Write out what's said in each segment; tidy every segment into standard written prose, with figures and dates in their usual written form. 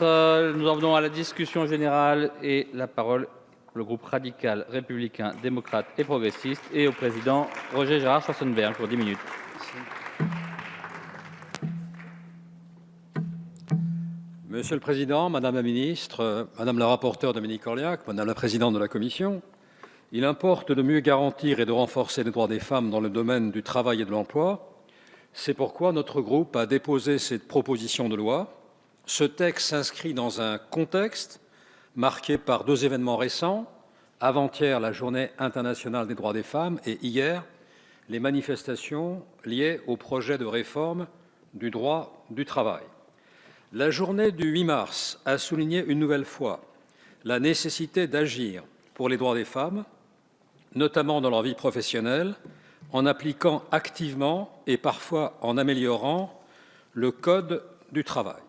ministre. Nous en venons à la discussion générale et la parole le groupe radical, républicain, démocrate et progressiste et au président Roger Gérard Schwarzenberg pour 10 minutes. Monsieur le Président, Madame la Ministre, Madame la rapporteure Dominique Orliac, Madame la Présidente de la Commission, il importe de mieux garantir et de renforcer les droits des femmes dans le domaine du travail et de l'emploi. C'est pourquoi notre groupe a déposé cette proposition de loi. Ce texte s'inscrit dans un contexte marqué par deux événements récents, avant-hier la Journée internationale des droits des femmes et hier les manifestations liées au projet de réforme du droit du travail. La journée du 8 mars a souligné une nouvelle fois la nécessité d'agir pour les droits des femmes, notamment dans leur vie professionnelle, en appliquant activement et parfois en améliorant le Code du travail.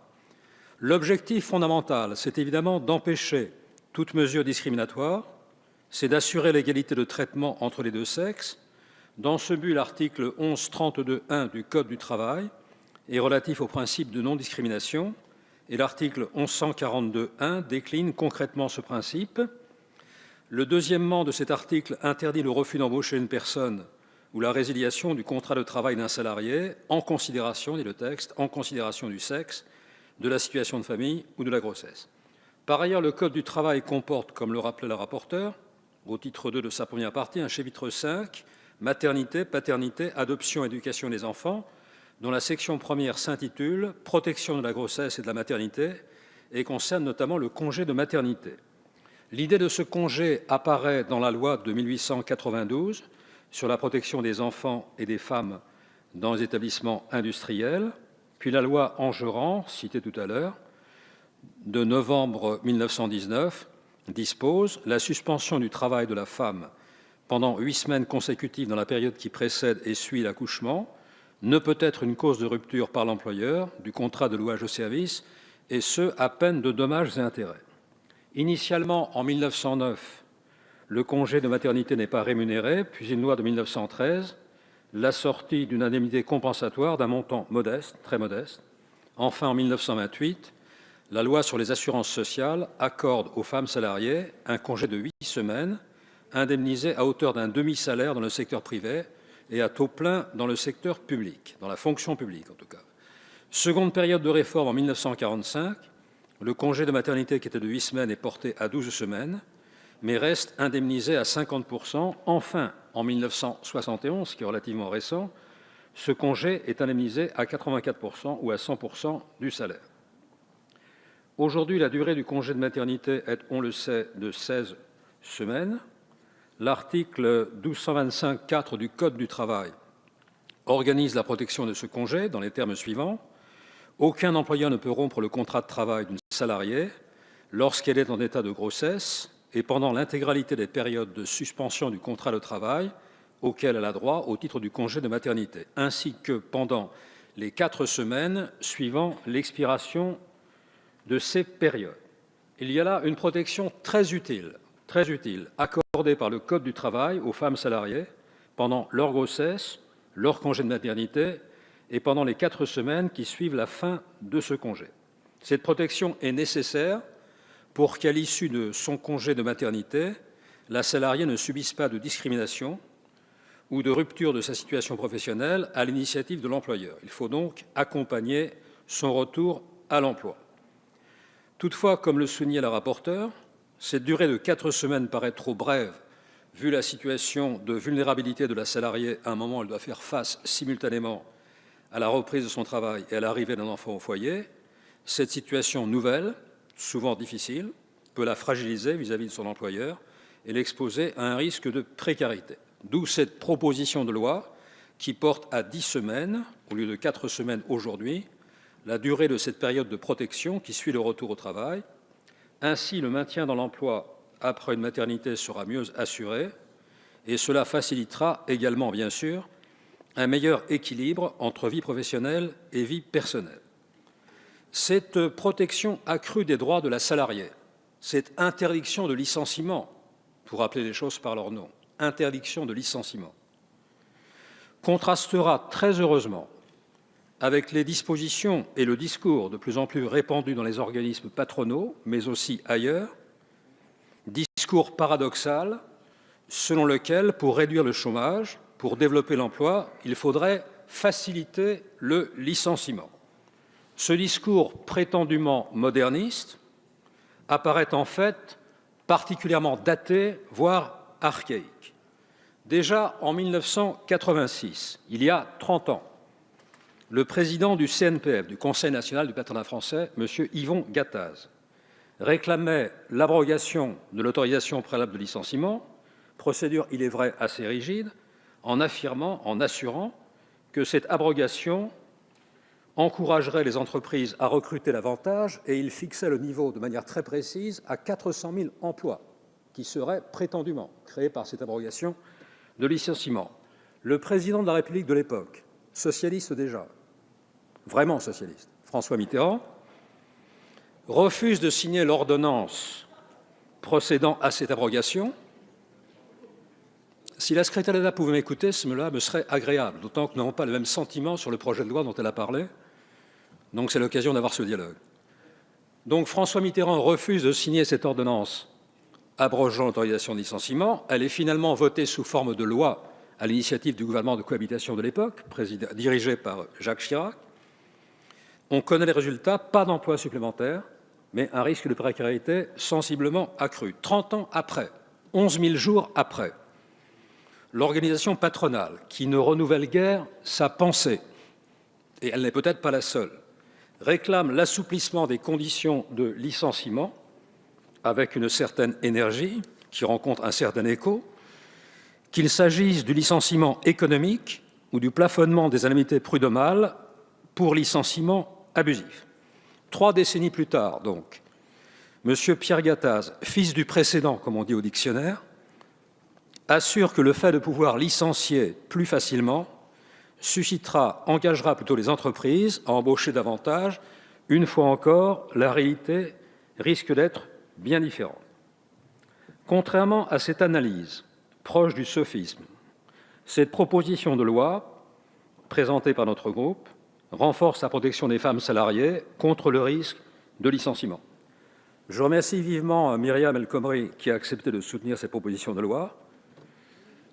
L'objectif fondamental, c'est évidemment d'empêcher toute mesure discriminatoire, c'est d'assurer l'égalité de traitement entre les deux sexes. Dans ce but, l'article 1132.1 du Code du travail est relatif au principe de non-discrimination et l'article 1142.1 décline concrètement ce principe. Le deuxièmement de cet article interdit le refus d'embaucher une personne ou la résiliation du contrat de travail d'un salarié en considération, dit le texte, en considération du sexe, de la situation de famille ou de la grossesse. Par ailleurs, le Code du travail comporte, comme le rappelait la rapporteure, au titre 2 de sa première partie, un chapitre 5, maternité, paternité, adoption, éducation des enfants, dont la section première s'intitule « Protection de la grossesse et de la maternité » et concerne notamment le congé de maternité. L'idée de ce congé apparaît dans la loi de 1892 sur la protection des enfants et des femmes dans les établissements industriels, puis la loi Engerand, citée tout à l'heure, de novembre 1919, dispose la suspension du travail de la femme pendant 8 semaines consécutives dans la période qui précède et suit l'accouchement ne peut être une cause de rupture par l'employeur du contrat de louage de service, et ce, à peine de dommages et intérêts. Initialement, en 1909, le congé de maternité n'est pas rémunéré, puis une loi de 1913 l'assortit d'une indemnité compensatoire d'un montant modeste, très modeste. Enfin, en 1928, la loi sur les assurances sociales accorde aux femmes salariées un congé de 8 semaines, indemnisé à hauteur d'un demi-salaire dans le secteur privé et à taux plein dans le secteur public, dans la fonction publique en tout cas. Seconde période de réforme en 1945, le congé de maternité qui était de 8 semaines est porté à 12 semaines, mais reste indemnisé à 50%. Enfin, en 1971, ce qui est relativement récent, ce congé est indemnisé à 84% ou à 100% du salaire. Aujourd'hui, la durée du congé de maternité est, on le sait, de 16 semaines. L'article 1225.4 du Code du travail organise la protection de ce congé dans les termes suivants. Aucun employeur ne peut rompre le contrat de travail d'une salariée lorsqu'elle est en état de grossesse et pendant l'intégralité des périodes de suspension du contrat de travail auquel elle a droit au titre du congé de maternité, ainsi que pendant les 4 semaines suivant l'expiration de ces périodes. Il y a là une protection très utile, accordée par le Code du travail aux femmes salariées pendant leur grossesse, leur congé de maternité et pendant les 4 semaines qui suivent la fin de ce congé. Cette protection est nécessaire pour qu'à l'issue de son congé de maternité, la salariée ne subisse pas de discrimination ou de rupture de sa situation professionnelle à l'initiative de l'employeur. Il faut donc accompagner son retour à l'emploi. Toutefois, comme le soulignait la rapporteure, cette durée de 4 semaines paraît trop brève, vu la situation de vulnérabilité de la salariée à un moment où elle doit faire face simultanément à la reprise de son travail et à l'arrivée d'un enfant au foyer. Cette situation nouvelle, souvent difficile, peut la fragiliser vis-à-vis de son employeur et l'exposer à un risque de précarité. D'où cette proposition de loi qui porte à 10 semaines, au lieu de 4 semaines aujourd'hui, la durée de cette période de protection qui suit le retour au travail. Ainsi, le maintien dans l'emploi après une maternité sera mieux assuré et cela facilitera également, bien sûr, un meilleur équilibre entre vie professionnelle et vie personnelle. Cette protection accrue des droits de la salariée, cette interdiction de licenciement, pour appeler les choses par leur nom, interdiction de licenciement, contrastera très heureusement avec les dispositions et le discours de plus en plus répandus dans les organismes patronaux, mais aussi ailleurs, discours paradoxal selon lequel, pour réduire le chômage, pour développer l'emploi, il faudrait faciliter le licenciement. Ce discours prétendument moderniste apparaît en fait particulièrement daté, voire archaïque. Déjà en 1986, il y a 30 ans, le président du CNPF, du Conseil national du patronat français, M. Yvon Gattaz, réclamait l'abrogation de l'autorisation préalable de licenciement, procédure, il est vrai, assez rigide, en assurant que cette abrogation encouragerait les entreprises à recruter davantage, et il fixait le niveau de manière très précise à 400 000 emplois qui seraient prétendument créés par cette abrogation de licenciement. Le président de la République de l'époque, socialiste déjà, vraiment socialiste, François Mitterrand, refuse de signer l'ordonnance procédant à cette abrogation. Si la secrétaire d'État pouvait m'écouter, cela me serait agréable, d'autant que nous n'avons pas le même sentiment sur le projet de loi dont elle a parlé. Donc c'est l'occasion d'avoir ce dialogue. Donc François Mitterrand refuse de signer cette ordonnance abrogeant l'autorisation de licenciement. Elle est finalement votée sous forme de loi à l'initiative du gouvernement de cohabitation de l'époque, dirigé par Jacques Chirac. On connaît les résultats, pas d'emplois supplémentaires, mais un risque de précarité sensiblement accru. 30 ans après, 11 000 jours après, l'organisation patronale, qui ne renouvelle guère sa pensée, et elle n'est peut-être pas la seule, réclame l'assouplissement des conditions de licenciement avec une certaine énergie qui rencontre un certain écho, qu'il s'agisse du licenciement économique ou du plafonnement des indemnités prud'homales pour licenciement abusif. 3 décennies plus tard, donc, M. Pierre Gattaz, fils du précédent, comme on dit au dictionnaire, assure que le fait de pouvoir licencier plus facilement engagera plutôt les entreprises à embaucher davantage. Une fois encore, la réalité risque d'être bien différente. Contrairement à cette analyse, proche du sophisme, cette proposition de loi, présentée par notre groupe, renforce la protection des femmes salariées contre le risque de licenciement. Je remercie vivement Myriam El Khomri qui a accepté de soutenir cette proposition de loi.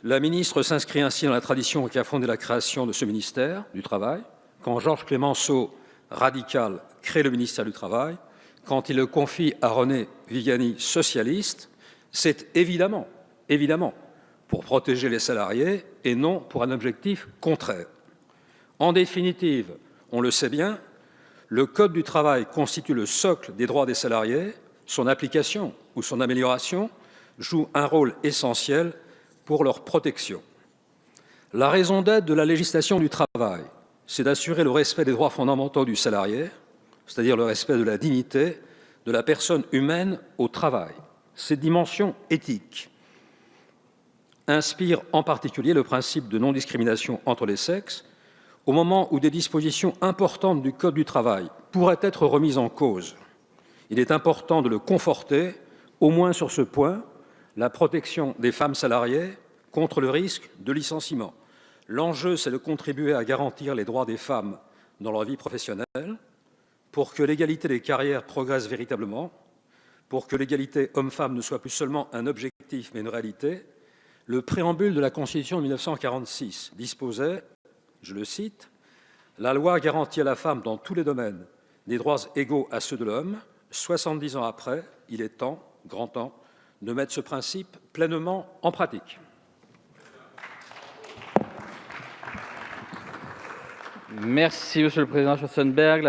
La ministre s'inscrit ainsi dans la tradition qui a fondé la création de ce ministère du Travail, quand Georges Clemenceau, radical, crée le ministère du Travail, quand il le confie à René Viviani, socialiste, c'est évidemment pour protéger les salariés et non pour un objectif contraire. En définitive, on le sait bien, le Code du travail constitue le socle des droits des salariés, son application ou son amélioration joue un rôle essentiel pour leur protection. La raison d'être de la législation du travail, c'est d'assurer le respect des droits fondamentaux du salarié, c'est-à-dire le respect de la dignité de la personne humaine au travail. Cette dimension éthique inspire en particulier le principe de non-discrimination entre les sexes, au moment où des dispositions importantes du Code du travail pourraient être remises en cause. Il est important de le conforter, au moins sur ce point, la protection des femmes salariées contre le risque de licenciement. L'enjeu, c'est de contribuer à garantir les droits des femmes dans leur vie professionnelle, pour que l'égalité des carrières progresse véritablement, pour que l'égalité homme-femme ne soit plus seulement un objectif mais une réalité. Le préambule de la Constitution de 1946 disposait, je le cite, « La loi garantit à la femme dans tous les domaines des droits égaux à ceux de l'homme. 70 ans après, il est temps, grand temps, de mettre ce principe pleinement en pratique. » Merci, Monsieur le Président Schwarzenberg.